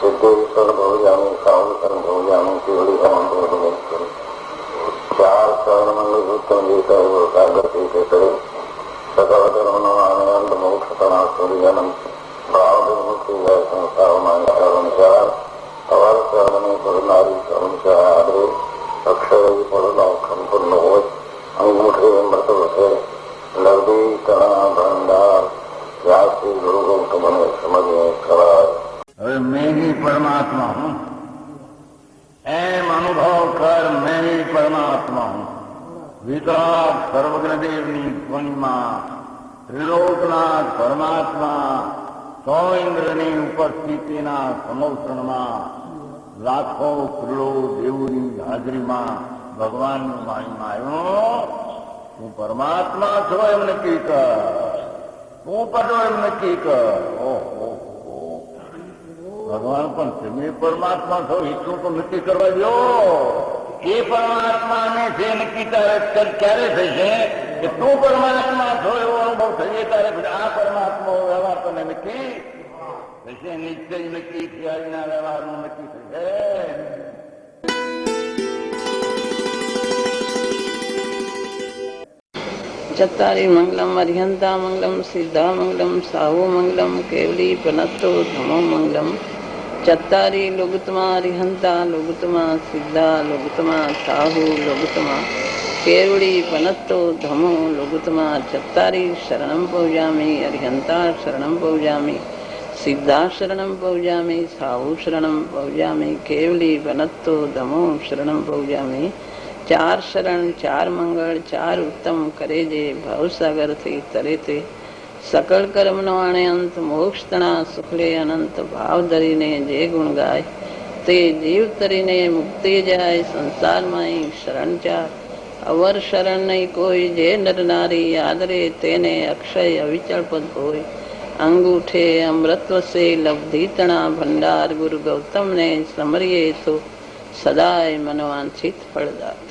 सिद्धेश्वर भोजामी सावकर भोजामी केवड़ी चार शरण मंडल उत्तम गीता सागती के करे सकल कर्म आनंद मोक्ष तनासुरी जन्म भाव मुक्ति संसार मान शरण चार अवर शरण नारी शरण चारे अक्षर पूर्ण संपूर्ण हो अंगूठे मृत वसे लग्दी तना भंडार व्यासी गुरु गौतम ने समझ में करार। હવે मैं ही परमात्मा हूं, एम अनुभव कर मैं ही परमात्मा हूं। वितराग सर्वज्ञ देवनी ध्वनिमा त्रिलोकनाथ परमात्मा सौ इंद्रनी उपस्थितिना समौसणમાં લાખો કરોડો દેવોની હાજરીમાં ભગવાનનું માનીમાં આવ્યો હું પરમાત્મા છો એમ નક્કી કર, હું પડો એમ નક્કી કર। ઓહો ભગવાન પણ તમે પરમાત્મા છો એટલું તો નક્કી કરવા દો। એ પરમાત્માને જે નક્કી ક્યારે થશે કે તું પરમાત્મા છો એવો અનુભવ થશે ત્યારે આ પરમાત્મા વ્યવહાર તને નક્કી થશે, નિશ્ચય નક્કી થયાના વ્યવહારનું નક્કી થશે। चत्तारि मंगलम अर्हंता मंगलम सिद्धा मंगलम साहू मंगलम केवली पनत्तो धमो मंगलम। चत्तारि लोगुतमा अर्हंता लोगुतमा सिद्धा लोगुतमा साहू लोगुतमा केवली पनत्तो धमो लोगुतमा। चत्तारि शरणं पौजामि अर्हंता शरणं पौजामि सिद्धा शरणं पौजामि साहू शरणं पौजामि केवली पनत्तो धमो शरणं पौजामि। चार शरण चार मंगल चार उत्तम करे जे भवसागर थी तरे ते सकल कर्म नो आणे अंत मोक्ष तना सुखले अनंत भाव धरीने जे गुण गाय ते जीव तरीने मुक्ति जाय संसार माई शरण चार अवर शरण नहीं कोई जे नर नारी आदरे तेने अक्षय अविचल पद होय। अंगूठे अमृतव से लब्धि तना भंडार गुरु गौतम ने समरिये तो सदाय मनवांछित फलदाता।